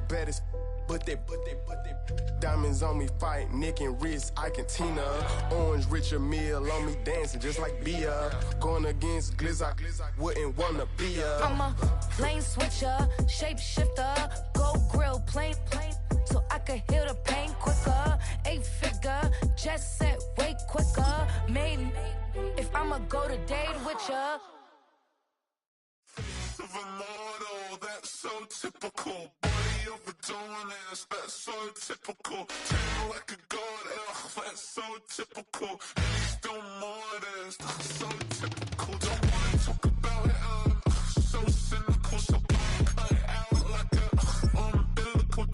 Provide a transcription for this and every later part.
baddest. But they diamonds on me, fight Nick and wrist, I can Tina. Orange Richard Mill on me, dancing just like Bia. Going against Glizzy, wouldn't wanna be a. I'm a lane switcher, shapeshifter, go grill, plain, so I could heal the pain quicker. 8-figure, jet set way quicker. Made if I'ma go to date with ya. Of a model, that's so typical. Body of a Adonis, that's so typical. Tail like a god, ugh, that's so typical. And he's still modest, so typical. Don't wanna talk about it, so cynical. So cut it out like a umbilical.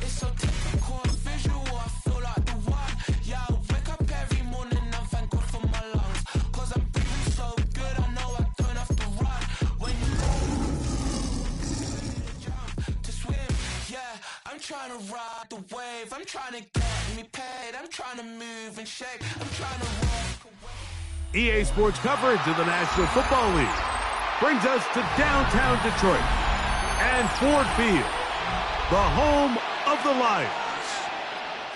It's so typical, visual, I feel like the one. Yeah, I wake up every morning and thank God for my lungs. Cause I'm breathing so good, I know I don't have to run. When you jump to swim, yeah, I'm trying to ride the wave. I'm trying to get me paid. I'm trying to move and shake. I'm trying to walk away. EA Sports coverage of the National Football League brings us to downtown Detroit and Ford Field, the home of the Lions.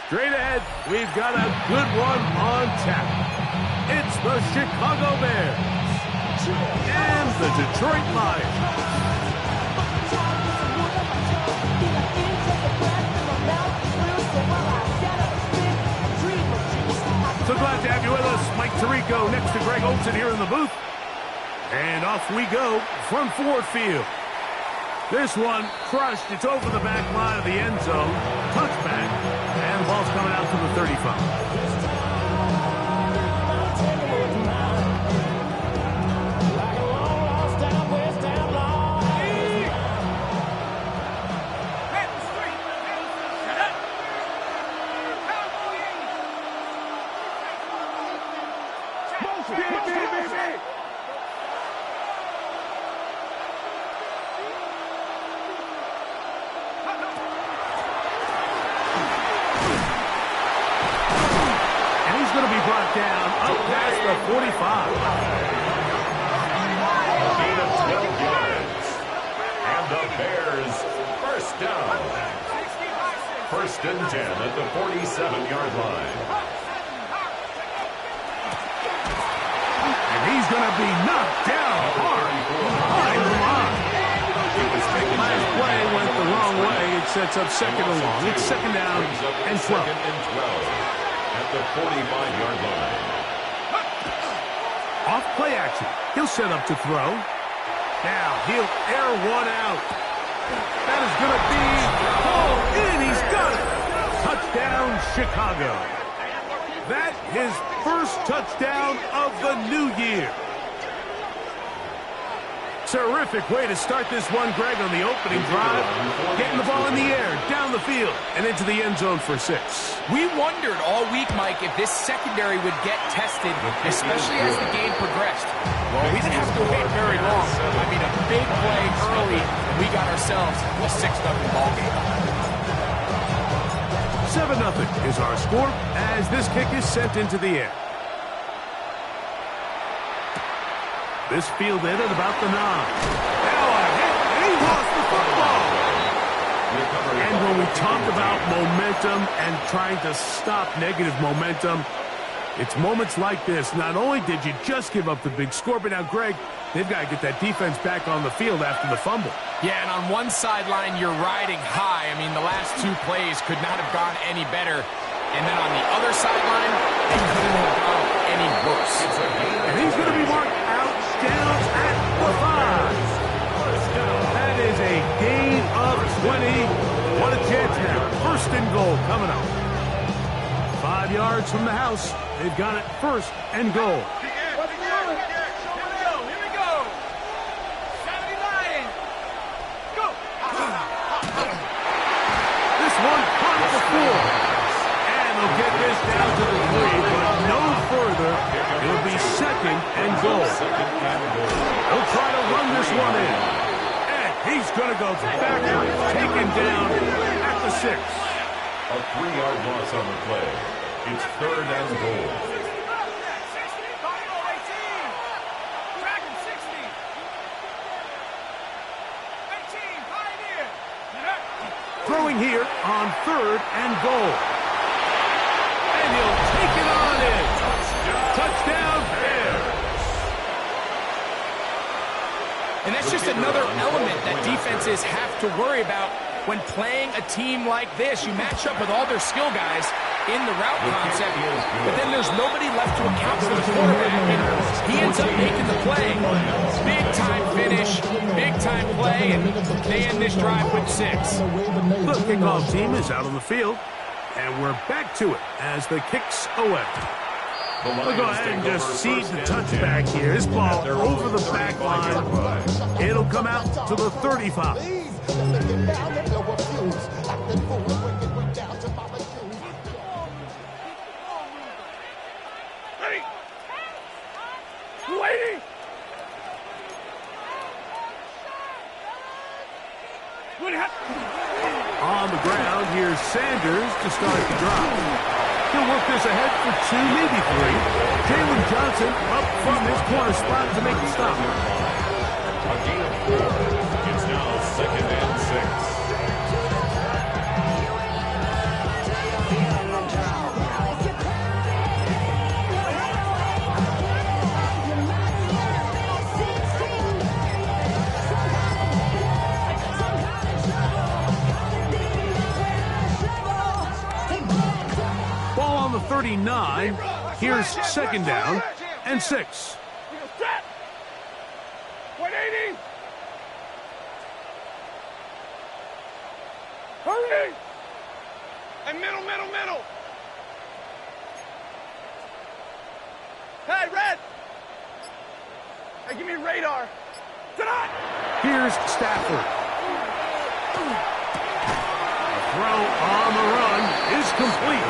Straight ahead, we've got a good one on tap. It's the Chicago Bears and the Detroit Lions. So glad to have you with us. Mike Tirico next to Greg Olsen here in the booth. And off we go from Ford Field. This one crushed. It's over the back line of the end zone. Touchback. And the ball's coming out to the 35. Down up past the 45. Gain of 12 yards. And the Bears first down. 1st and 10 at the 47-yard line. And he's going to be knocked down hard behind the line. Last play went the wrong way. It sets up 2nd and long. It's 2nd down and 12. 2nd and 12. At the 45-yard line. Off play action. He'll set up to throw. Now he'll air one out. That is going to be pulled in. He's got it. Touchdown, Chicago. That his first touchdown of the new year. Terrific way to start this one, Greg, on the opening drive. Getting the ball in the air, down the field, and into the end zone for 6. We wondered all week, Mike, if this secondary would get tested, especially as the game progressed. Well, we didn't have to wait very long. I mean, a big play early, and we got ourselves a 6-0 ball game. 7-0 is our score as this kick is sent into the air. This fielded at about the 9. Now a hit, and he lost the football. And when we talk about momentum and trying to stop negative momentum, it's moments like this. Not only did you just give up the big score, but now, Greg, they've got to get that defense back on the field after the fumble. Yeah, and on one sideline, you're riding high. I mean, the last 2 plays could not have gone any better. And then on the other sideline, they couldn't have gone any worse. And he's going to be marked out down at the 5. That is a gain of 20. What a chance now. 1st and goal coming up. 5 yards from the house. They've got it 1st and goal. This one caught the 4. And they'll get this down to the 3, but no further. It'll be 2nd and goal. They'll try to run this one in. And he's going to go backwards, taken down at the 6. A 3-yard loss on the play. It's 3rd and goal. throwing here on 3rd and goal. And he'll take it on in. Touchdown, Bears. And that's just another element that defenses have to worry about when playing a team like this. You match up with all their skill guys in the route concept, but then there's nobody left to account for the quarterback, and he ends up making the play. Big-time finish, big-time play, and they end this drive with 6. The kickoff team is out on the field, and we're back to it as the kick's away. We'll go ahead and just seed the touchback here. This ball over the back line. It'll come out to the 35. Waiting. On the ground, here's Sanders to start the drive. He'll work this ahead for 2, maybe 3. Jalen Johnson up from his corner spot to make the stop. A gain of 4. It's now 2nd and 6. Ball on the 39. Here's 2nd down and 6. 180. Hurry! And middle. Hey, Red! Hey, give me radar. Tonight! Here's Stafford. The throw on the run is complete.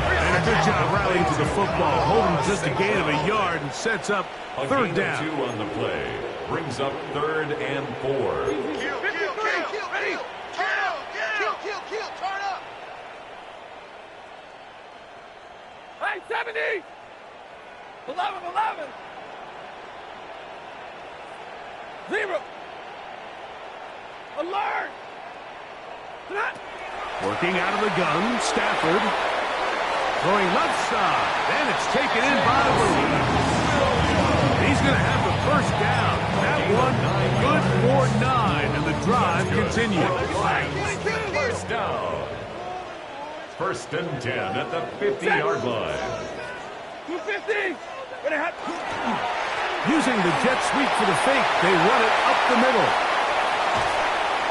And a good job rallying to the football, holding just a gain of a yard and sets up 3rd down. 2 on the play. Brings up 3rd and 4. Kill. Ready? Kill. Turn up. Hey, 70. 11. 0. Alert. Tonight. Working out of the gun, Stafford. Going left side, and it's taken in by Williams. He's going to have the 1st down. That one good for 9, and the drive continues. 1st down. 1st and 10 at the 50-yard line. 250. Using the jet sweep for the fake, they run it up the middle.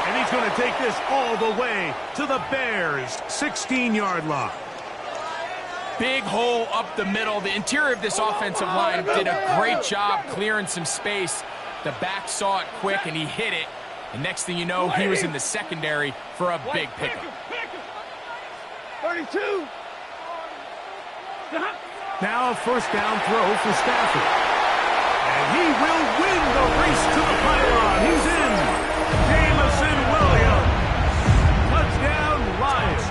And he's going to take this all the way to the Bears' 16-yard line. Big hole up the middle. The interior of this offensive line did a great job clearing some space. The back saw it quick, and he hit it. And next thing you know, he was in the secondary for a big pickup. 32. Now a 1st down throw for Stafford. And he will win the race to the pylon. He's in. Jameson Williams. Touchdown, Lions.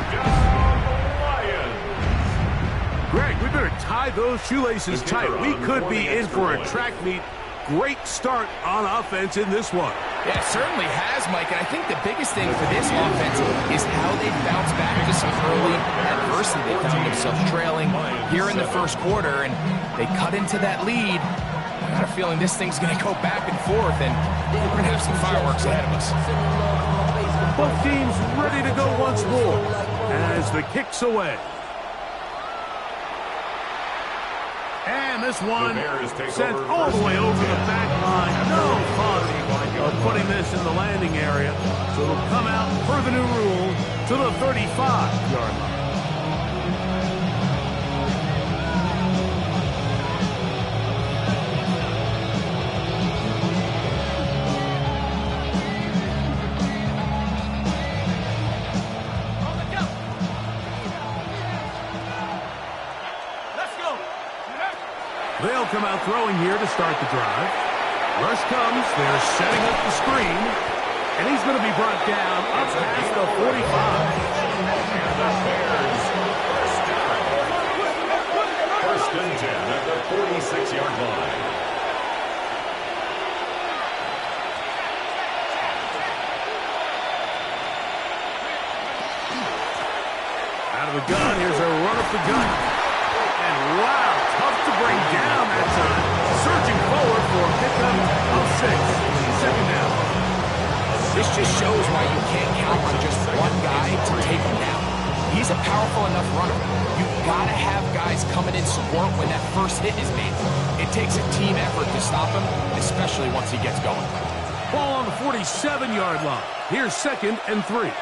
Greg, we better tie those shoelaces tight. We could be in for a track meet. Great start on offense in this one. Yeah, it certainly has, Mike. And I think the biggest thing for this offense is how they bounce back to some early adversity. They found themselves trailing here in the 1st quarter, and they cut into that lead. I got a feeling this thing's going to go back and forth, and we're going to have some fireworks ahead of us. Both teams ready to go once more as the kick's away. And this one sent all the way over the back line. No fun of putting this in the landing area. So it'll come out per the new rule to the 35-yard line. They'll come out throwing here to start the drive. Rush comes. They're setting up the screen. And he's going to be brought down up past the 45. And the Bears 1st down. 1st and 10 at the 46-yard line. Second down. This just shows why you can't count on just one guy to take him down. He's a powerful enough runner. You've got to have guys coming in support when that first hit is made. It takes a team effort to stop him, especially once he gets going. Ball on the 47-yard line. Here's 2nd and 3.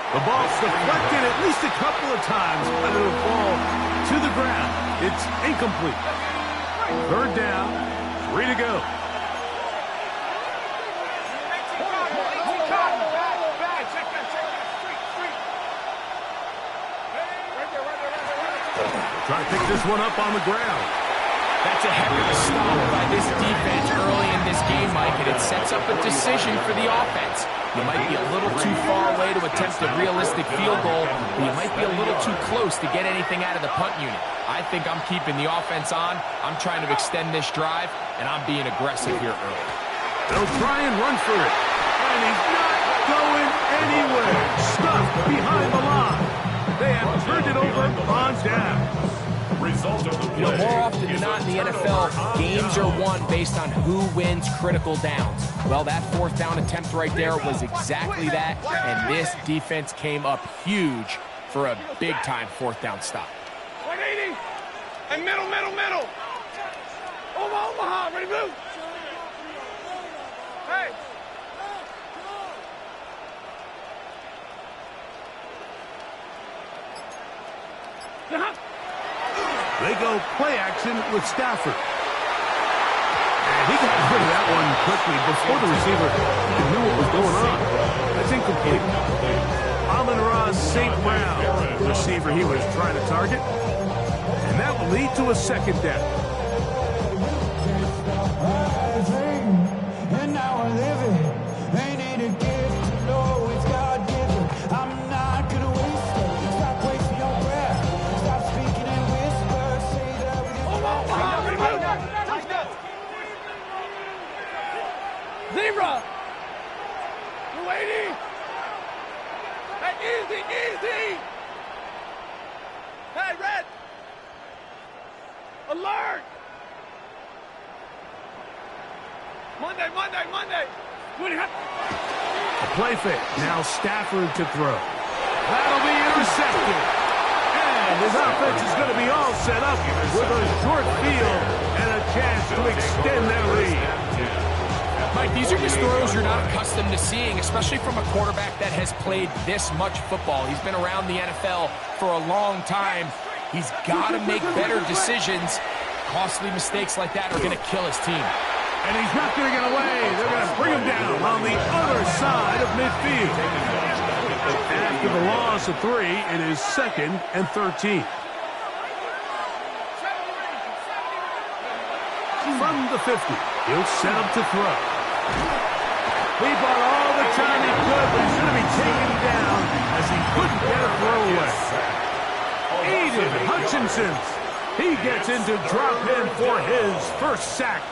The ball's deflected at least a couple of times, but it'll fall to the ground. It's incomplete. 3rd down, 3 to go. Trying to pick this one up on the ground. That's a heck of a stop by this defense early in this game, Mike, and it sets up a decision for the offense. You might be a little too far away to attempt a realistic field goal, but you might be a little too close to get anything out of the punt unit. I think I'm keeping the offense on. I'm trying to extend this drive, and I'm being aggressive here early. They'll try and run for it, and he's not going anywhere. Stuffed behind the line. They have turned it over on down. Result of the play. You know, more often than not in the NFL, games are won based on who wins critical downs. Well, that 4th down attempt right there was exactly that, and this defense came up huge for a big-time 4th down stop. 180, and middle. Omaha, ready to move. Hey. They go play action with Stafford. And he got rid of that one quickly before the receiver knew what was going on. That's incomplete. Amon-Ra St. Brown, the receiver he was trying to target. And that will lead to a 2nd down. And now I live it. Ain't it a gift to know it's God-given? I'm not gonna waste it. Stop wasting your breath. Stop speaking in whispers. Say that we Zebra! 280! Hey, easy! Hey, red! Alert! Monday! A play fake. Now Stafford to throw. That'll be intercepted. And his offense is going to be all set up with a short field and a chance to extend that lead. Mike, these are just throws you're not accustomed to seeing, especially from a quarterback that has played this much football. He's been around the NFL for a long time. He's got to make better decisions. Costly mistakes like that are going to kill his team. And he's not going to get away. They're going to bring him down on the other side of midfield. After the loss of 3, it is 2nd and 13. From the 50, he'll set up to throw. He bought all the time he could, but he's going to be taken down as he couldn't get a throw away. Aiden Hutchinson, he gets into drop in for his first sack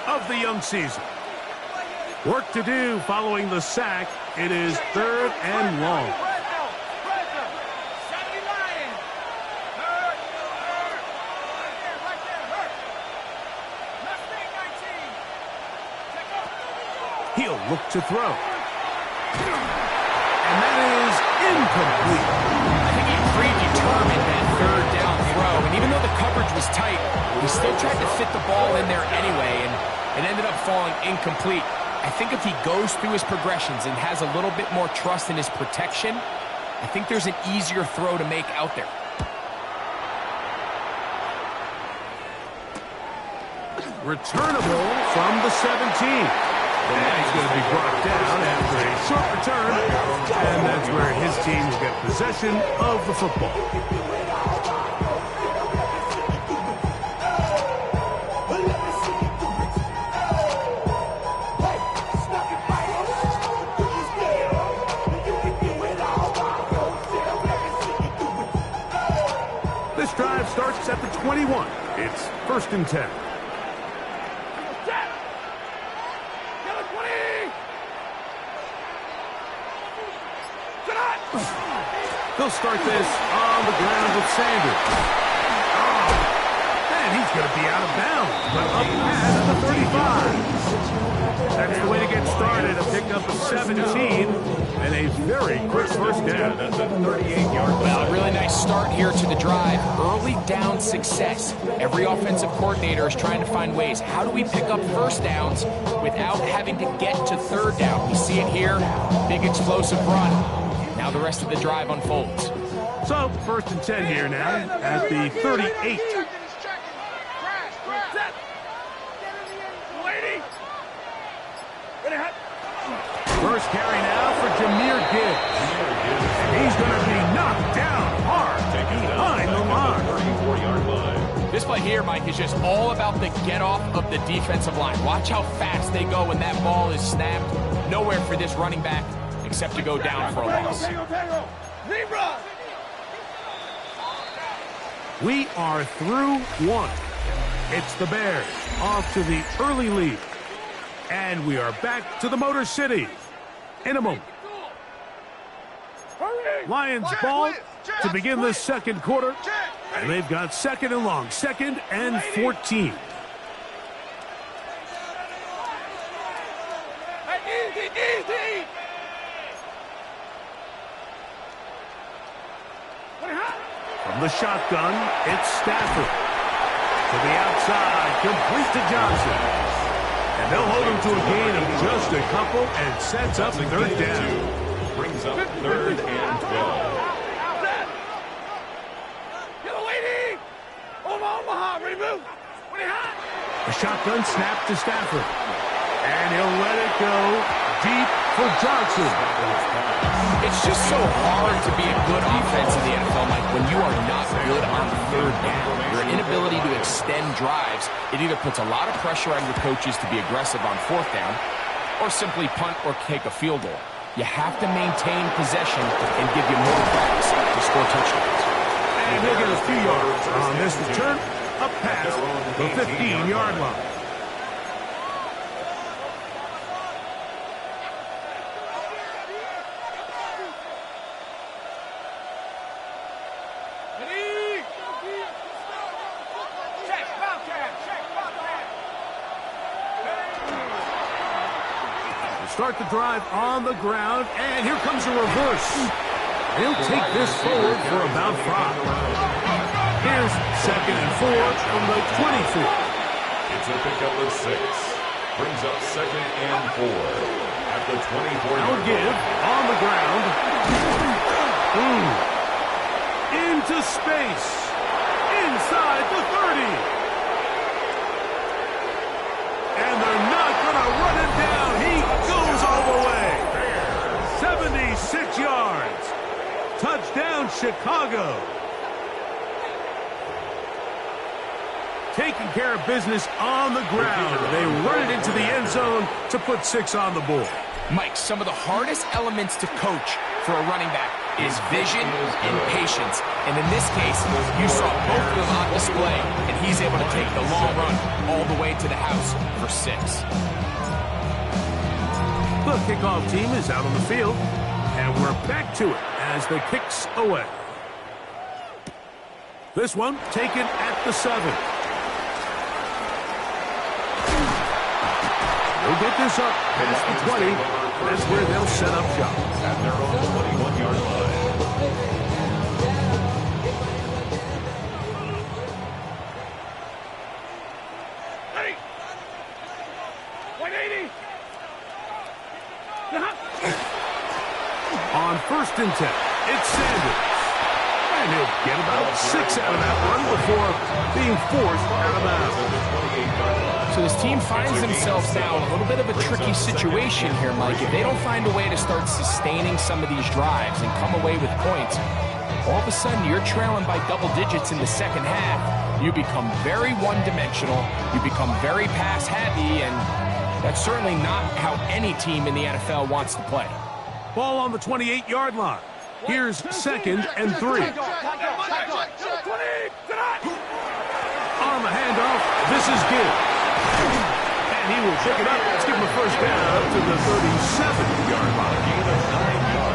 of the young season. Work to do following the sack. It is 3rd and long. He'll look to throw. And that is incomplete. I think he predetermined that 3rd down throw, and even though the coverage was tight, he still tried to fit the ball in there anyway, and it ended up falling incomplete. I think if he goes through his progressions and has a little bit more trust in his protection, I think there's an easier throw to make out there. Returnable from the 17. And he's going to be brought down after a short return, and that's where his team will get possession of the football. This drive starts at the 21. It's 1st and 10. They'll start this on the ground with Sanders. Oh, and he's going to be out of bounds, but up past the 35. That's the way to get started. A pickup of 17 and a very quick first down at the 38-yard line. Well, a really nice start here to the drive. Early down success. Every offensive coordinator is trying to find ways. How do we pick up first downs without having to get to third down? We see it here. Big explosive run. Now the rest of the drive unfolds. So, 1st and 10 here now at the 38. First carry now for Jahmyr Gibbs. And he's going to be knocked down hard behind the line. 34-yard line. This play here, Mike, is just all about the get-off of the defensive line. Watch how fast they go when that ball is snapped. Nowhere for this running back except to go down for a loss. We are through one. It's the Bears off to the early lead. And we are back to the Motor City in a moment. Lions ball to begin the second quarter. And they've got 2nd and long, 2nd and 14. Easy. From the shotgun, it's Stafford. To the outside, complete to Johnson. And they'll hold him to a gain of just a couple and sets up 3rd down. Brings up 3rd and 12. Omaha, ready to move. A shotgun snap to Stafford. And he'll let it go deep for Johnson. It's just so hard to be a good offense in the NFL, Mike, when you are not good on 3rd down. Your inability to extend drives, it either puts a lot of pressure on your coaches to be aggressive on 4th down or simply punt or take a field goal. You have to maintain possession and give you more practice to score touchdowns. And he'll get a few yards on this return up past the 15-yard line. Start the drive on the ground, and here comes a reverse. He'll take this forward for about 5. Here's 2nd and 4 from the 24. It's a pickup of 6. Brings up 2nd and 4 at the 24-yard Now give on the ground. Into space. Inside the 30. And they're not going to run him down. He goes all the way. 76 yards. Touchdown, Chicago. Taking care of business on the ground. They run it into the end zone to put 6 on the board. Mike, some of the hardest elements to coach for a running back is vision and patience. And in this case, you saw both of them on display, and he's able to take the long run all the way to the house for 6. The kickoff team is out on the field, and we're back to it as the kicks away. This one taken at the 7. They'll get this up past the 20. That's where they'll set up shop. at their own 21-yard line. Ready. 180. On 1st and 10, it's Sanders. And he'll get about 6 out of that run before being forced out of bounds. So this team finds themselves now in a little bit of a tricky situation here, Mike. If they don't find a way to start sustaining some of these drives and come away with points, all of a sudden you're trailing by double digits in the second half. You become very one-dimensional. You become very pass-happy, and that's certainly not how any team in the NFL wants to play. Ball on the 28-yard line. Here's 2nd and 3. On the handoff, this is Gibbs. And he will pick it up. Let's give him a first down up to the 37-yard line.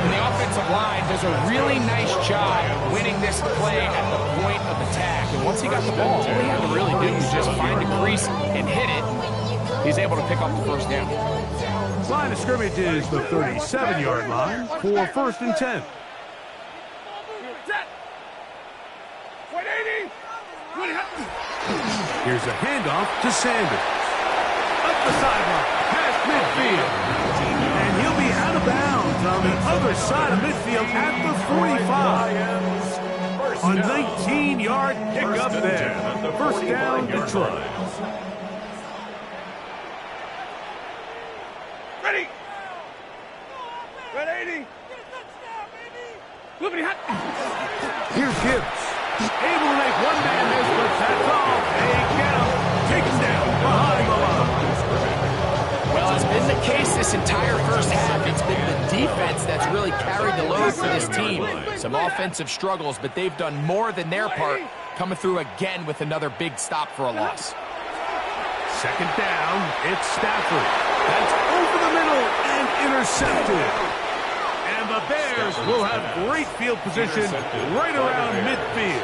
And the offensive line does a really nice job winning this play at the point of attack. And once he got the ball, all he had to really do was just find a crease and hit it. He's able to pick up the first down. Line of scrimmage is the 37-yard line for 1st and 10. Here's a handoff to Sanders. Up the sideline, past midfield. And he'll be out of bounds on the other side of midfield at the 45. A 19-yard pickup there. First down, Detroit. Ready. Red 80. Flippity hot. Here's Gibbs. Able to make one man miss, but that's all. They get him. Taken down behind the line. Well, it's been the case this entire first half. It's been the defense that's really carried the load for this team. Some offensive struggles, but they've done more than their part, coming through again with another big stop for a loss. Second down, it's Stafford. That's over the middle and intercepted. And the Bears will have great field position right around midfield.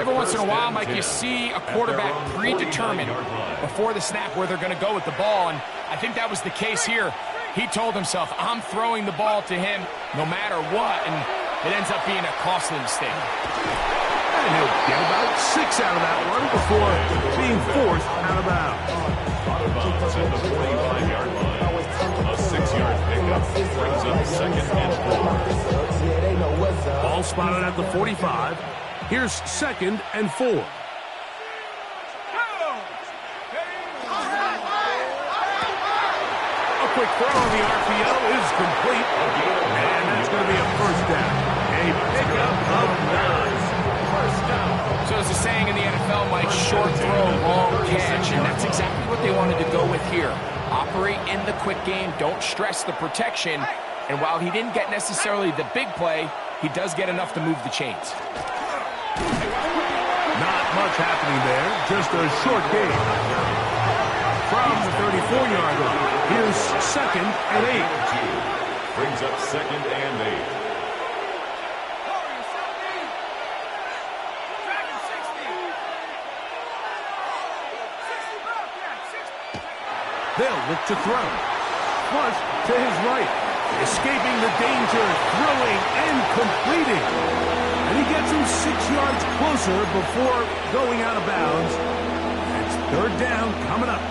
Every once in a while, Mike, you see a quarterback predetermined before the snap where they're going to go with the ball, and I think that was the case here. He told himself, I'm throwing the ball to him no matter what, and it ends up being a costly mistake. And he'll get about 6 out of that one before being forced out of bounds. Out of bounds at the 45-yard line. A 6-yard pickup brings up 2nd and 4. Ball spotted at the 45. Here's 2nd and 4. A quick throw on the RPO is complete. And that's going to be a first down. A pickup of 9. So as the saying in the NFL, Mike, short throw, long catch, and that's exactly what they wanted to go with here. Operate in the quick game, don't stress the protection, and while he didn't get necessarily the big play, he does get enough to move the chains. Not much happening there, just a short game. From the 34-yard line, here's 2nd and 8. Brings up 2nd and 8. They'll look to throw. Flush to his right. Escaping the danger, throwing and completing. And he gets him 6 yards closer before going out of bounds. It's 3rd down coming up.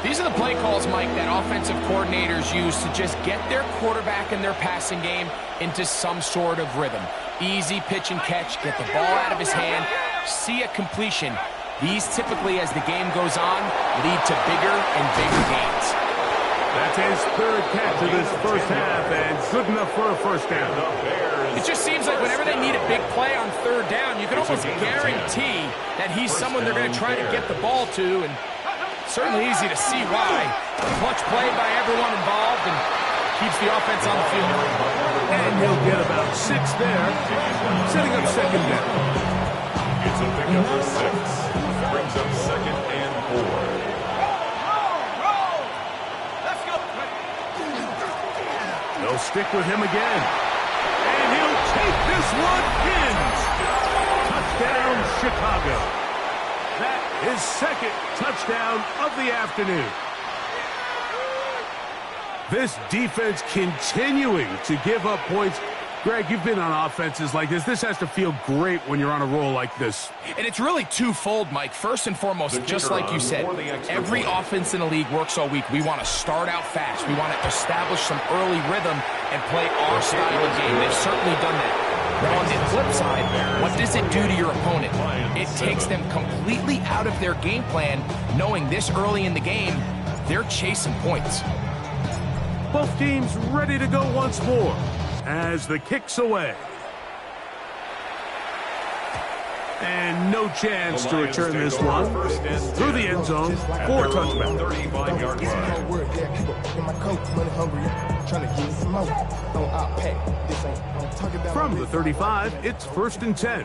These are the play calls, Mike, that offensive coordinators use to just get their quarterback and their passing game into some sort of rhythm. Easy pitch and catch, get the ball out of his hand, see a completion. These typically, as the game goes on, lead to bigger and bigger gains. That's his 3rd catch of this first half, and good enough for a first down. It just seems like whenever they need a big play on 3rd down, you can almost guarantee that he's someone they're going to try to get the ball to, and certainly easy to see why. Clutch play by everyone involved and keeps the offense on the field. And he'll get about 6 there, setting up 2nd down. It's a pickup for 6. Brings up 2nd and 4. Let's go. They'll stick with him again. And he'll take this one in. Touchdown, Chicago. That is 2nd touchdown of the afternoon. This defense continuing to give up points. Greg, you've been on offenses like this. This has to feel great when you're on a roll like this. And it's really twofold, Mike. First and foremost, just like you said, every offense in the league works all week. We want to start out fast. We want to establish some early rhythm and play our style of game. They've certainly done that. Now, on the flip side, what does it do to your opponent? It takes them completely out of their game plan, knowing this early in the game, they're chasing points. Both teams ready to go once more as the kick's away. And no chance to return this one through the end zone for a touchback. 35-yard line. From the 35, it's 1st and 10.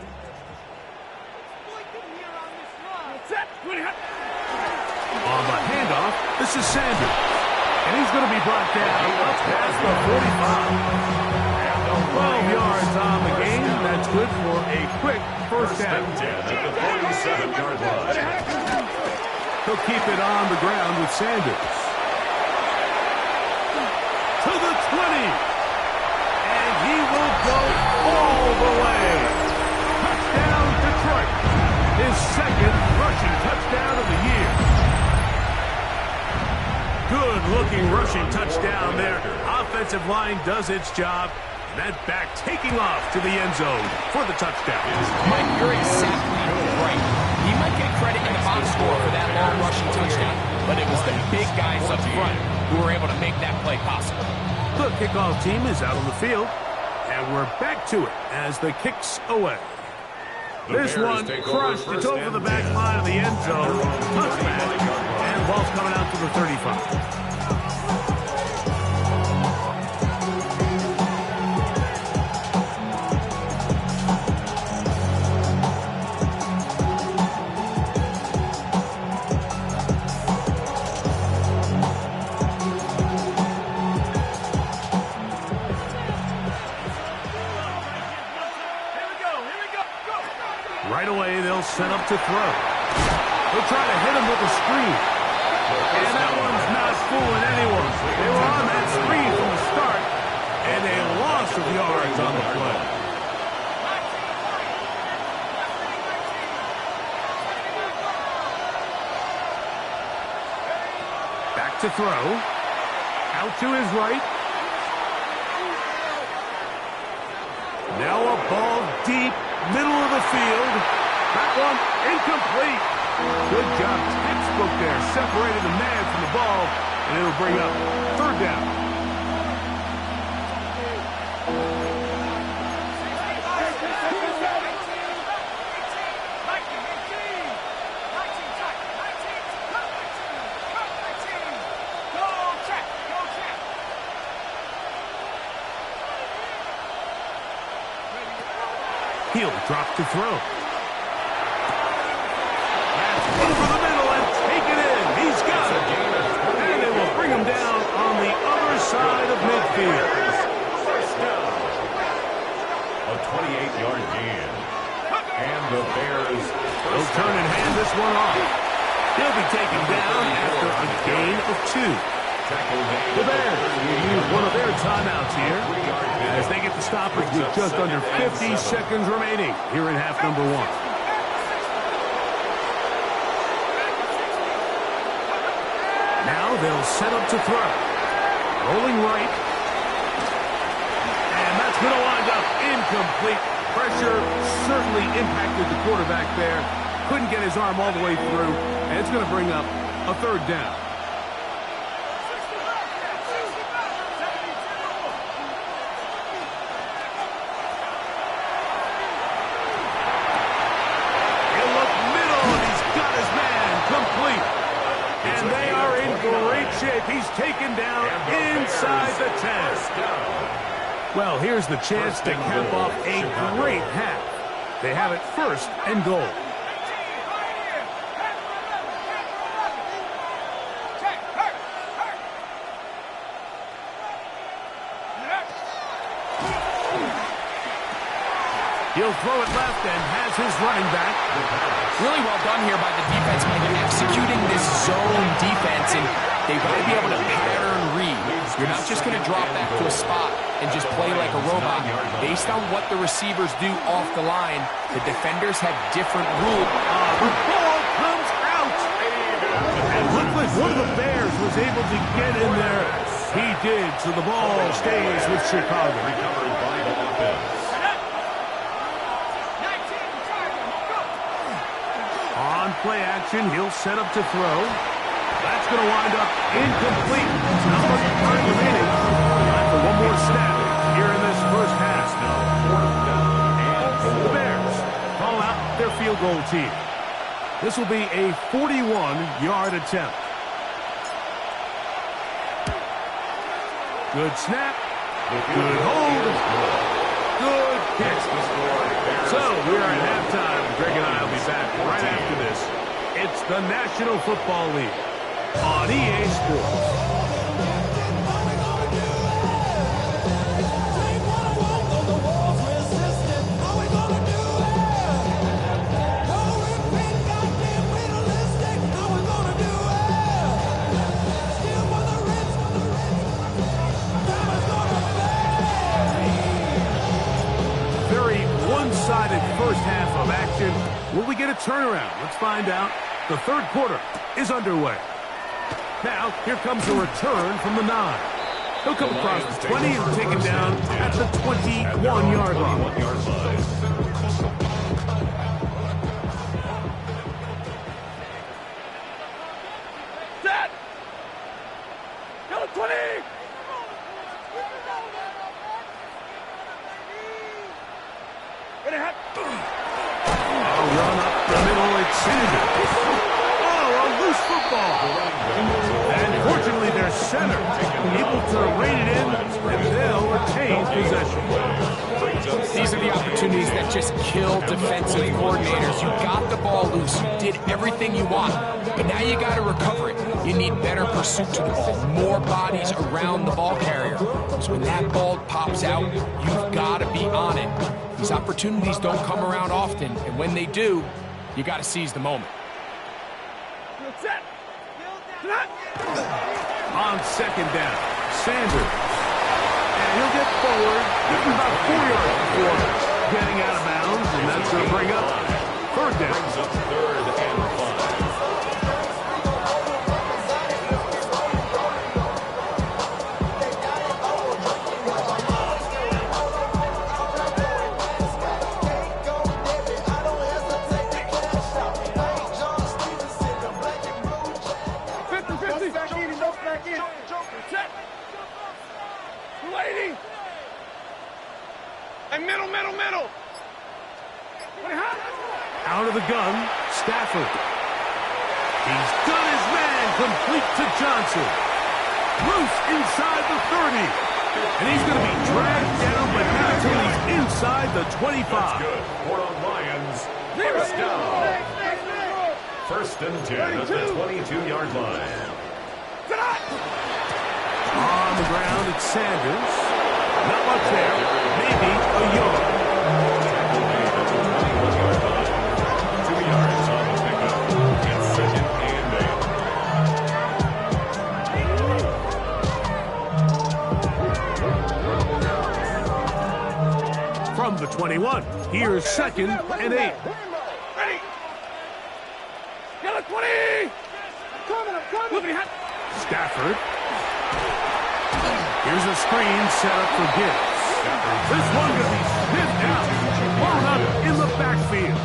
On the handoff, this is Sanders. And he's going to be brought down up past the 45. That's good for a quick first down. First and 10 at the 47-yard line. He'll keep it on the ground with Sanders. To the 20. And he will go all the way. Touchdown, Detroit. His second rushing touchdown of the year. Good-looking rushing touchdown there. Offensive line does its job. That back taking off to the end zone for the touchdown. Mike, you're exactly right. He might get credit in the box score for that long rushing touchdown, but it was the big guys up front who were able to make that play possible. The kickoff team is out on the field, and we're back to it as the kick's away. This one crushed. It's over the back line of the end zone. Touchback, and ball's coming out to the 35. Right away, they'll set up to throw. They'll try to hit him with a screen. And that one's not fooling anyone. They were on that screen from the start, and a loss of yards on the play. Back to throw. Out to his right. Now a ball deep. Middle of the field. That one incomplete. Good job. Textbook there. Separated the man from the ball, and it'll bring up third down. He'll drop to throw. That's over the middle and take it in. He's got it. And they will bring him down on the other side of midfield. First down. A 28-yard gain. And the Bears They'll turn and hand this one off. He'll be taken down after a gain of 2. The Bears use one of their timeouts here as they get the stoppage with just under 50 seconds remaining here in half number 1. Now they'll set up to throw. Rolling right. And that's going to wind up incomplete. Pressure certainly impacted the quarterback there. Couldn't get his arm all the way through. And it's going to bring up a third down. Shape. He's taken down inside the 10. Well, here's the chance to cap off a great half. They have it first and goal. He'll throw it left and has his running back. Really well done here by the defense, Mike, executing this zone defense, and they've got to be able to pattern read. You're not just going to drop back to a spot and just play like a robot. Based on what the receivers do off the line, the defenders have different rules. The ball comes out. And looked like one of the Bears was able to get in there. He did, so the ball stays with Chicago. Recovered by the offense. On play action, he'll set up to throw. That's going to wind up incomplete. Not much time remaining. Time for one more snap here in this first half. The Bears call out their field goal team. This will be a 41-yard attempt. Good snap. Good hold. Good kick. So we are at halftime. Greg and I will be back right after this. It's the National Football League on EA Sports. Take what I want, though the walls resist it. How we gonna one-sided first half of action. Will we get a turnaround? Let's find out. The third quarter is underway. Now, here comes a return from the 9. He'll come across the 20 and take it down at the 21-yard line. Set! Yellow 20! A run up the middle, it's Sanders. Oh, a loose football. And fortunately, their center able to rein it in, and they'll retain possession. These are the opportunities that just kill defensive coordinators. You got the ball loose. You did everything you want. But now you got to recover it. You need better pursuit to the ball. More bodies around the ball carrier. Because when that ball pops out, you've got to be on it. These opportunities don't come around often. And when they do, you got to seize the moment. Set! On second down, Sanders. And he'll get forward, getting about 4 yards before getting out of bounds, and that's going to bring up third down. Brings up third and 5. Middle. Out of the gun, Stafford. He's done his man, complete to Johnson. Loose inside the 30. And he's going to be dragged down, but not until he's inside the 25. That's good. For the Lions, first down. First and 10 at the 22-yard line. On the ground, it's Sanders. Not much there. Maybe a yard. 2 yards on the pickup. It's second and 8. From the 21, here's second and 8. Ready! Yellow 20! I'm coming! Stafford. Here's a screen set up for Gibbs. This one going to be sniffed out. Blown up in the backfield.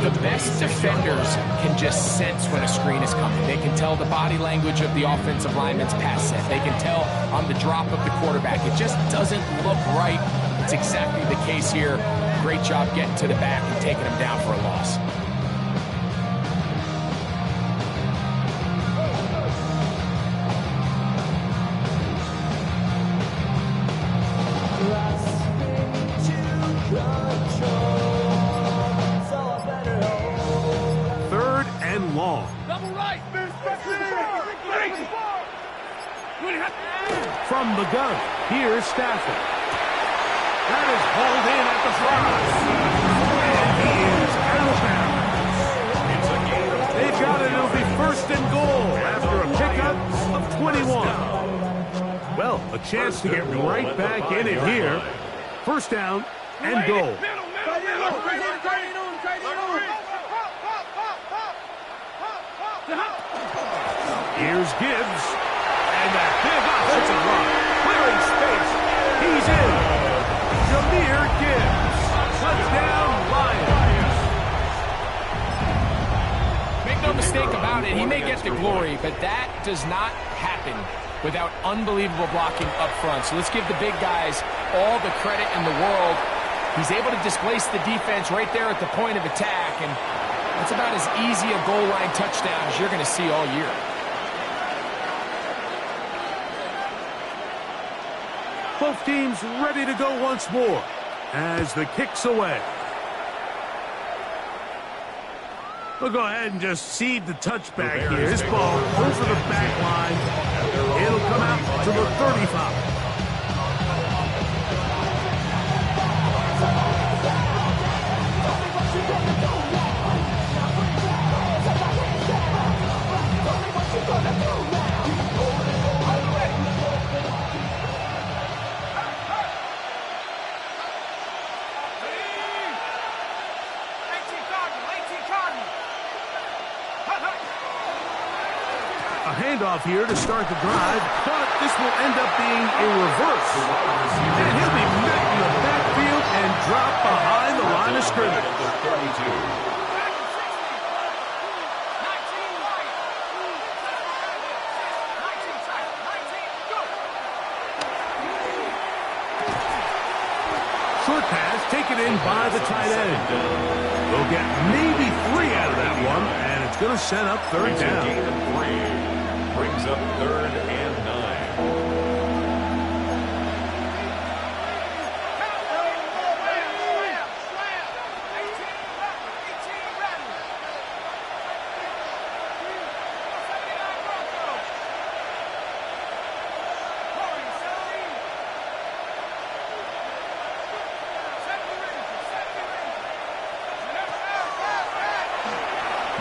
The best defenders can just sense when a screen is coming. They can tell the body language of the offensive lineman's pass set. They can tell on the drop of the quarterback. It just doesn't look right. It's exactly the case here. Great job getting to the back and taking him down for a loss. Third and long. Double right! From the gun, here's Stafford. That is hauled in at the front. And he is out of bounds. They've got it. It'll be first and goal after a pickup of 21. Well, a chance to get right back in it here. First down and goal. Here's Gibbs. And that big offensive run. Clearing space. He's in. Jahmyr Gibbs. Touchdown, Lions. Make no mistake about it, he may get the glory, but that does not happen without unbelievable blocking up front. So let's give the big guys all the credit in the world. He's able to displace the defense right there at the point of attack, and that's about as easy a goal line touchdown as you're going to see all year. Both teams ready to go once more as the kick's away. We'll go ahead and just cede the touchback here. This ball over the back line. It'll come out to the 35. handoff here to start the drive, but this will end up being a reverse. And he'll be met in the backfield and dropped behind the line of scrimmage. Short pass taken in by the tight end. They'll get maybe 3 out of that one, and it's going to set up third down. Gain of 3. Brings up 3rd and 9.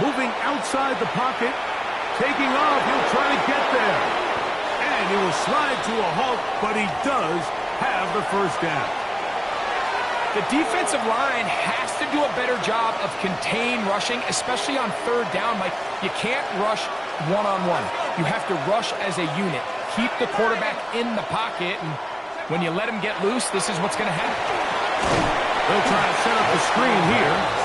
Moving outside the pocket, taking off, he'll try to get there. And he will slide to a halt, but he does have the first down. The defensive line has to do a better job of contain rushing, especially on third down. Like, you can't rush one-on-one. You have to rush as a unit. Keep the quarterback in the pocket, and when you let him get loose, this is what's going to happen. They'll try to set up the screen here.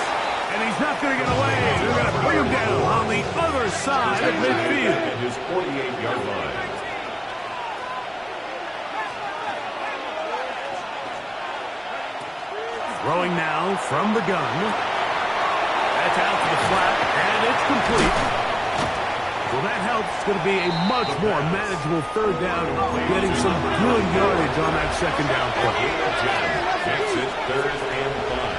And he's not going to get away. They're going to bring him down on the other side of midfield. At his 48-yard line. Throwing now from the gun. That's out to the flat, and it's complete. Well, that helps. It's going to be a much more manageable third down, getting some good yardage on that second down play. Makes it 3rd and 5.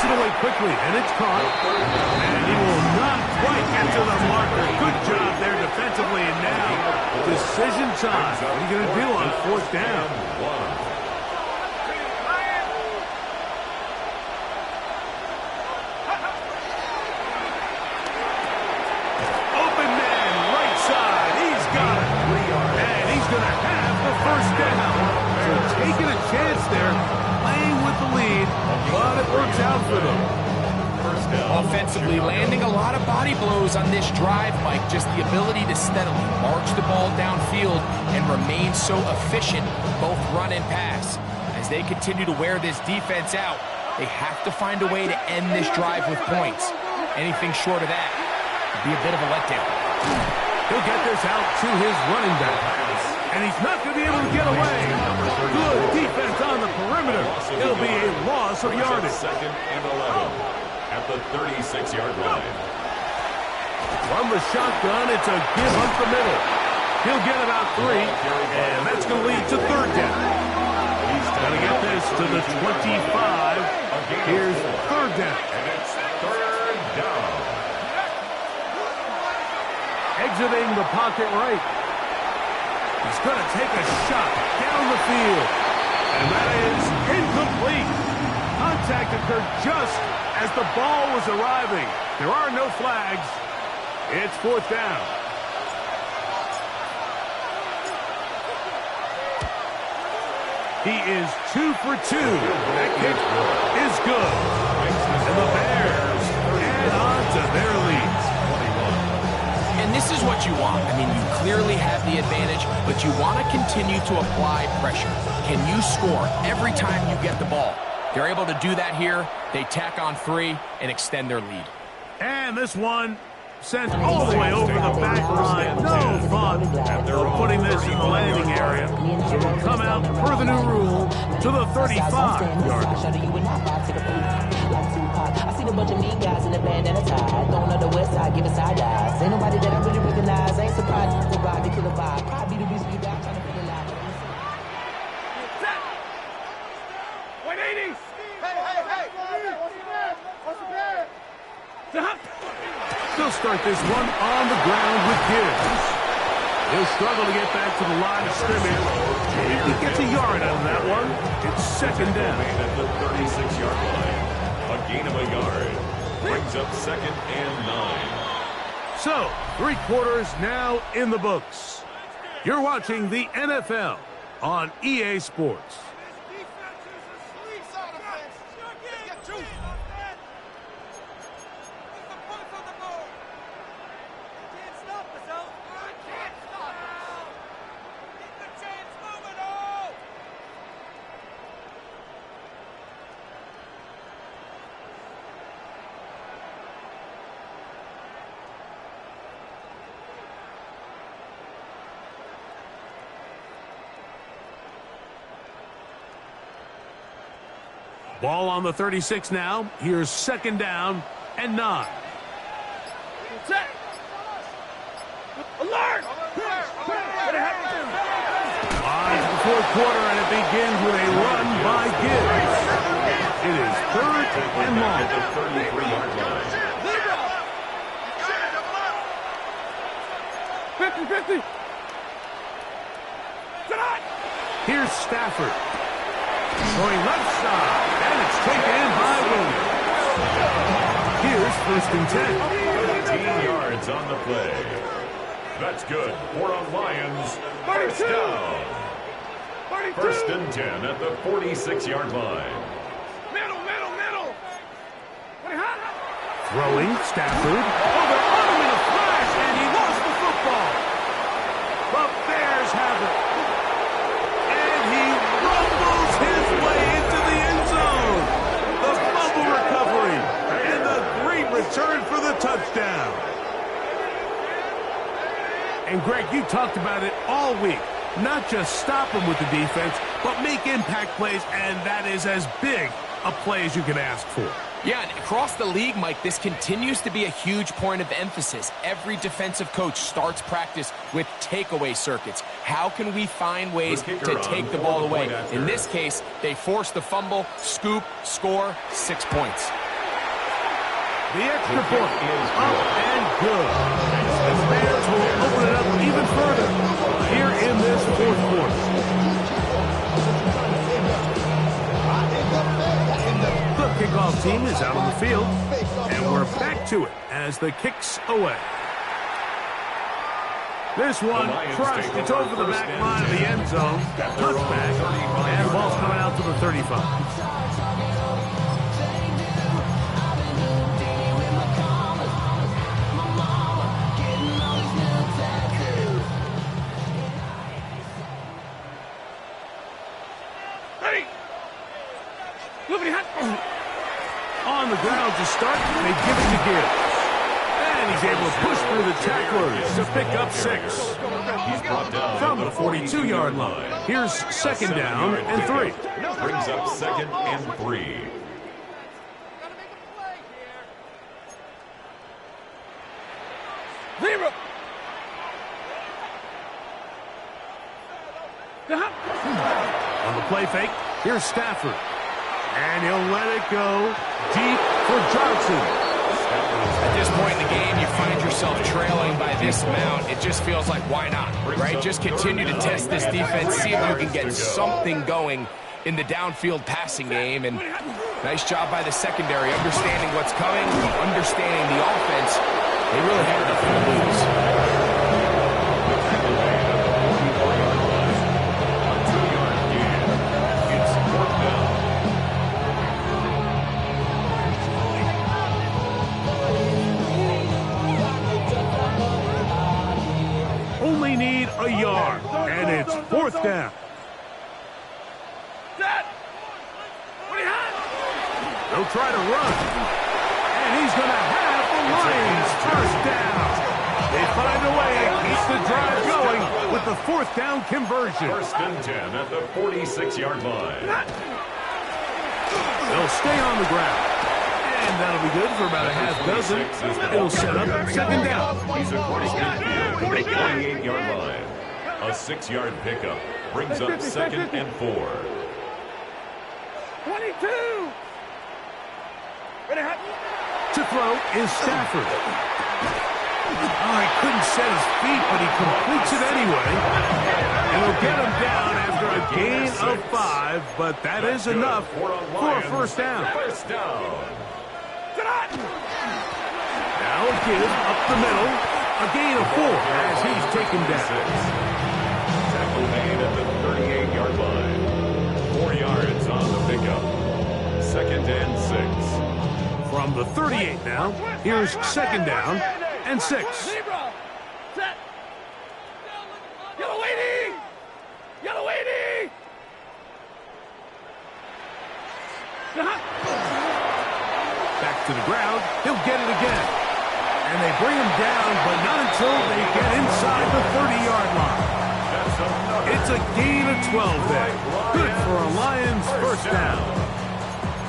Away quickly, and it's caught. And he will not quite get to the marker. Good job there defensively, and now decision time. What are you going to do on 4th down? Open man, right side. He's got it. And he's going to have the first down. So taking a chance there, playing with the lead, but it works out for them. Offensively, landing a lot of body blows on this drive, Mike. Just the ability to steadily march the ball downfield and remain so efficient, both run and pass. As they continue to wear this defense out, they have to find a way to end this drive with points. Anything short of that would be a bit of a letdown. He'll get this out to his running back. And he's not going to be able to get away. Good defense on the perimeter. It'll be a loss of yardage. 2nd and 11 at the 36-yard line. From the shotgun, it's a give up the middle. He'll get about 3, and that's going to lead to third down. He's going to get this to the 25. Here's third down. And it's 3rd down. Exiting the pocket right. He's going to take a shot down the field. And that is incomplete. Contact occurred just as the ball was arriving. There are no flags. It's 4th down. He is 2 for 2. That kick is good. And the Bears add on to their lead. And this is what you want. I mean, you clearly have the advantage, but you want to continue to apply pressure. Can you score every time you get the ball? They're able to do that here. They tack on 3 and extend their lead. And this one sent all the way over the back line. No fun of putting this in the landing area. So we'll come out per the new rule to the 35-yard line. I see a bunch of mean guys in the band and a tie. Going on the west side, giving side eyes. Ain't nobody that I really recognize. Ain't surprised to ride the killer vibe. Probably the reason you got trying to figure it out. 180. Hey. What's the bad? They'll start this one on the ground with Gibbs. He'll struggle to get back to the line of scrimmage. If he gets a yard out of that one, it's 2nd down. At the 36-yard line. A gain of a yard. Brings up 2nd and 9. So, 3 quarters now in the books. You're watching the NFL on EA Sports. This defense is a sleep Ball on the 36 now. Here's second down and 9. Set. Alert! On to the fourth quarter, and it begins with a run by Gibbs. It is third and long. At the 33-yard line. 50-50. Here's Stafford. Going left side, and it's taken in by Williams. Here's first and 10. 15 yards on the play. That's good for a Lions first down. First and 10 at the 46-yard line. Middle. Throwing, Stafford. Oh, they're on him in a flash, and he lost the football. The Bears have it. And he rumbles his way into the end zone. The fumble recovery, and the great return for the touchdown. And Greg, you talked about it all week. Not just stop him with the defense, but make impact plays, and that is as big a play as you can ask for. Yeah, and across the league, Mike, this continues to be a huge point of emphasis. Every defensive coach starts practice with takeaway circuits. How can we find ways to take the ball away? In this case, they force the fumble, scoop, score, 6 points. The extra point is up and good. The Bears will open it up even further here in this fourth quarter. The kickoff team is out on the field, and we're back to it as the kick's away. This one crushed. It's over the back line of the end zone. Touchback, and the ball's coming out to the 35. On the ground to start, they give it to Gibbs. And he's able to push through the tacklers to pick up 6. He's brought down From the 42-yard line. Here's second down and 3. Brings up second and 3. Zero. On the play fake, here's Stafford. And he'll let it go deep for Johnson. At this point in the game, you find yourself trailing by this amount. It just feels like, why not, right? Just continue to test this defense, see if you can get something going in the downfield passing game. And nice job by the secondary, understanding what's coming, understanding the offense. They really had nothing to lose. Only need a yard, and it's fourth down. They'll try to run, and he's going to have the Lions first down. They find a way to keep the drive going with the fourth down conversion. First and 10 at the 46-yard line. They'll stay on the ground. And that'll be good for about a half dozen. It'll set up second down. He's across midfield to the 28-yard line. A 6-yard pickup brings up second and 4. 22. To throw is Stafford. Oh, he couldn't set his feet, but he completes it anyway. And he'll get him down after a gain of 5, but that is enough for a first down. First down. Now a give up the middle. A gain of 4 as he's taken down. Tackle made at the 38-yard line. 4 yards on the pickup. Second and 6. From the 38 now, here's second down and 6. Zebra. Set. Yellow 80. Yellow 80. Back to the ground. He'll get it again. And they bring him down, but not until they get inside the 30-yard line. It's a gain of 12 there. Good for a Lions first down.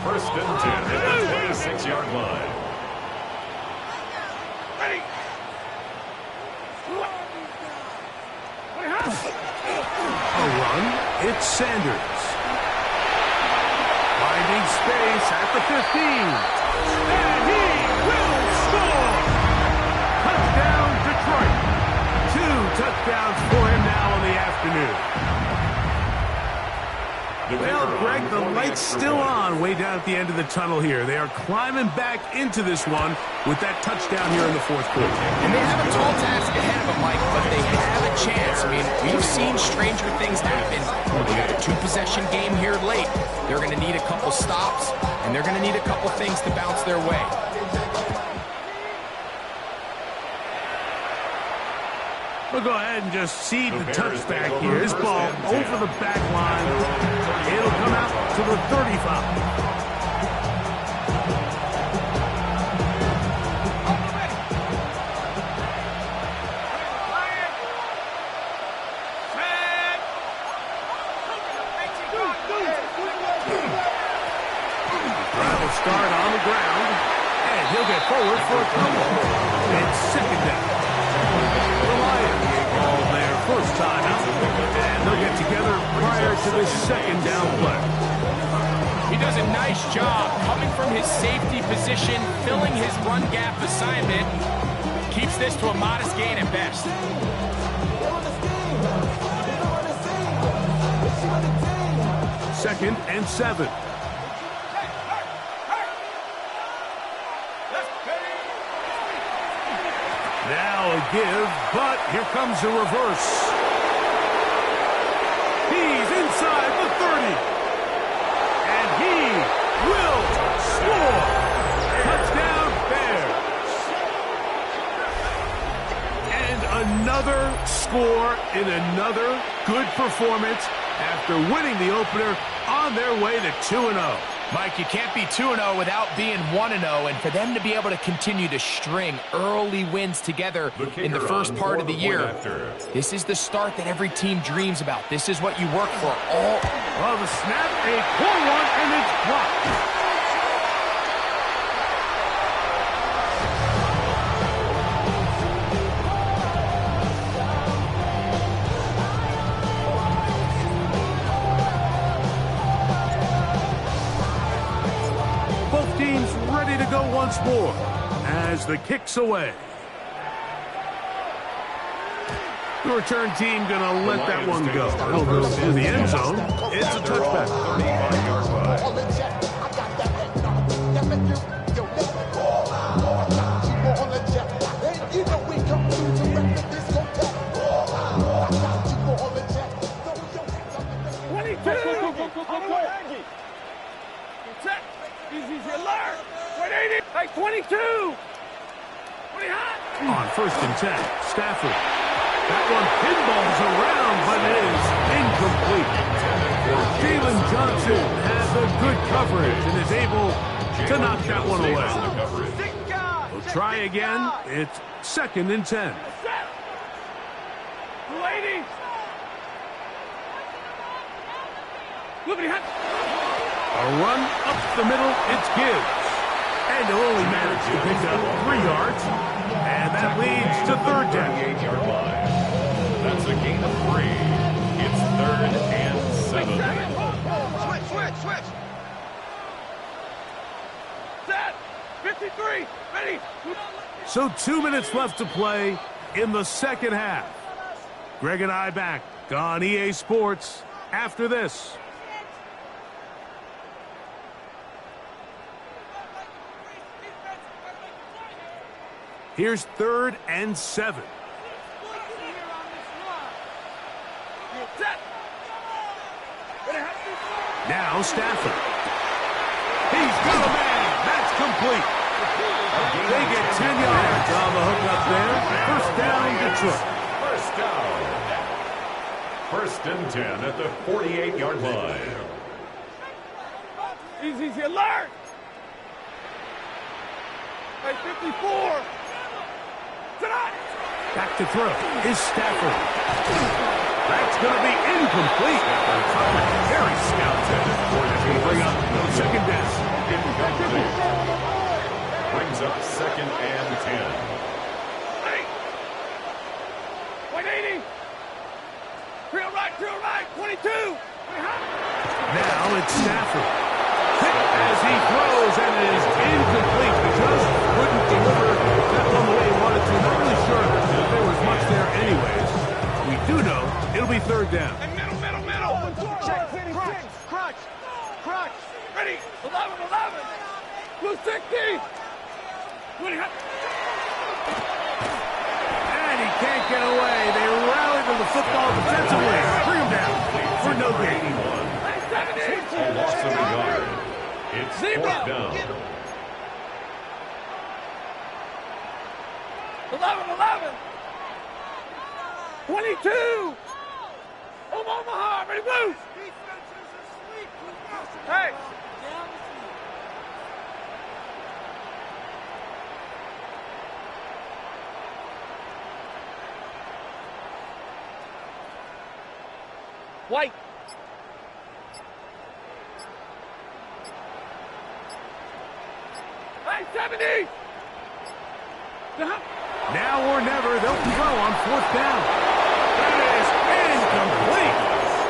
First and 10 at the 26-yard line. A run, it's Sanders. Finding space at the 15. And he will score! Touchdown, Detroit. 2 touchdowns for him now in the afternoon. Well, Greg, the light's still on way down at the end of the tunnel here. They are climbing back into this one with that touchdown here in the fourth quarter. And they have a tall task ahead of them, Mike, but they have a chance. I mean, we've seen stranger things happen. They got a 2-possession game here late. They're going to need a couple stops, and they're going to need a couple things to bounce their way. We'll go ahead and just seed the touchback here. This ball over the back line. It'll come out to the 35. Drive will start on the ground, and he'll get forward for a couple. It's second down. The Lions call their first time out, and they'll get together prior to the second down play. He does a nice job coming from his safety position, filling his run gap assignment. Keeps this to a modest gain at best. Second and 7. Now a give, but here comes a reverse. He's inside the 30. And he will score. Touchdown, Bears. And another score in another good performance after winning the opener on their way to 2-0. Mike, you can't be 2-0 without being 1-0, and for them to be able to continue to string early wins together in the first part of the year, this is the start that every team dreams about. This is what you work for all. Well, the snap, a poor one, and it's blocked. Ready to go once more as the kick's away. The return team going to let that one go. It'll go to the end zone. It's a touchback. 35-yard line. Like 22. On first and 10, Stafford. That one pinballs around, but it is incomplete. Jalen Johnson has a good coverage and is able to knock that one away. We'll try again. It's second and 10. A run up the middle, it's Gibbs. And he'll only manage to pick up 3 yards. And that leads to third down. 38-yard line. That's a gain of 3. It's third and 7. Switch. Set. 53. Ready. So 2 minutes left to play in the second half. Greg and I back on EA Sports after this. Here's third and 7. Now Stafford. He's got a man. That's complete. They get 10 yards on the hook up there. First down, Detroit. First down. First and 10 at the 48-yard line. Easy alert. Hey, 54. Back to throw is Stafford. That's going to be incomplete. Very scouted. That's going to bring up second down. Brings up 2nd and 10. Wait, 80. Real right, 22. Now it's Stafford. Hit as he throws, and it is incomplete because wouldn't deliver that one the way he wanted to. Not really sure if there was much there anyways. We do know it'll be 3rd down. And middle. Check 26. Crutch. Ready. 11. Blue 60. And he can't get away. They rallied to the football defensively. Bring him down for no gain. A loss of a yard. It's 4th down. 11. 22. Omaha, ready, blue. Hey. White. Hey, 70. Now or never, they'll throw on 4th down. That is incomplete.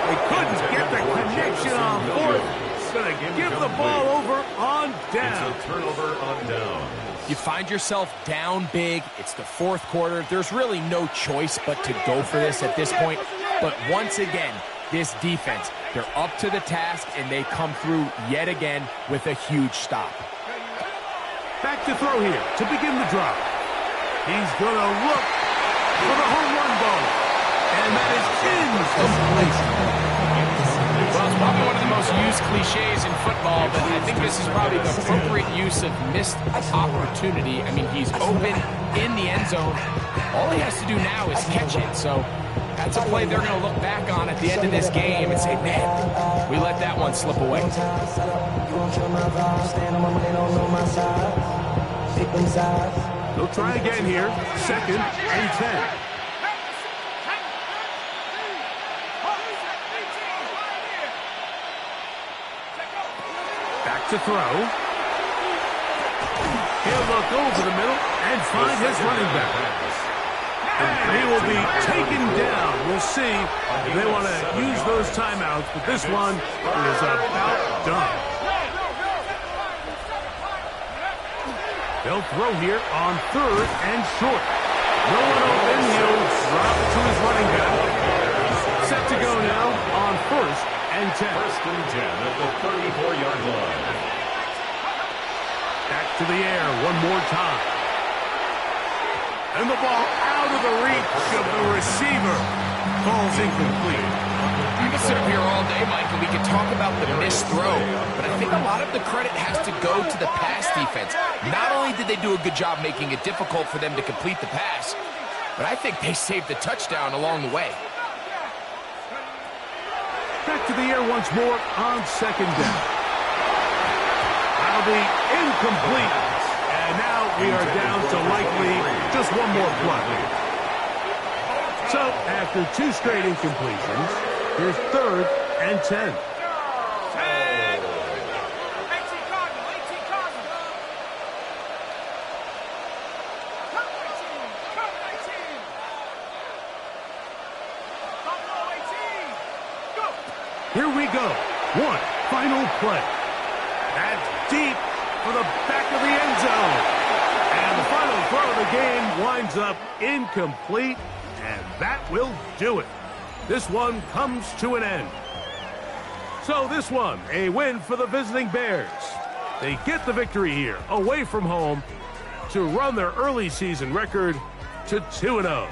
They couldn't get the connection on 4th. Going to give the ball over on down. It's a turnover on down. You find yourself down big. It's the 4th quarter. There's really no choice but to go for this at this point. But once again, this defense, they're up to the task, and they come through yet again with a huge stop. Back to throw here to begin the drive. He's going to look for the home run ball. And that is incomplete. Well, it's probably one of the most used cliches in football, but I think this is probably the appropriate use of missed opportunity. I mean, he's open in the end zone. All he has to do now is catch it. So that's a play they're going to look back on at the end of this game and say, man, we let that one slip away. They'll try again here. 2nd and 10. Back to throw. He'll look over the middle and find his running back. And he will be taken down. We'll see if they want to use those timeouts, but this one is about done. They'll throw here on 3rd and short. No one open. He'll drop it to his running back. Set to go now on 1st and 10. 1st and 10 at the 34-yard line. Back to the air one more time. And the ball out of the reach of the receiver. Falls incomplete. We could sit up here all day, Mike, and we could talk about the missed throw, but I think a lot of the credit has to go to the pass defense. Not only did they do a good job making it difficult for them to complete the pass, but I think they saved the touchdown along the way. Back to the air once more on 2nd down. That'll be incomplete. And now we are down to likely just one more play. So after 2 straight incompletions, here's 3rd and 10. Here we go. One final play. That's deep for the back of the end zone. And the final throw of the game winds up incomplete, and that will do it. This one comes to an end. So this one, a win for the visiting Bears. They get the victory here, away from home, to run their early season record to 2-0.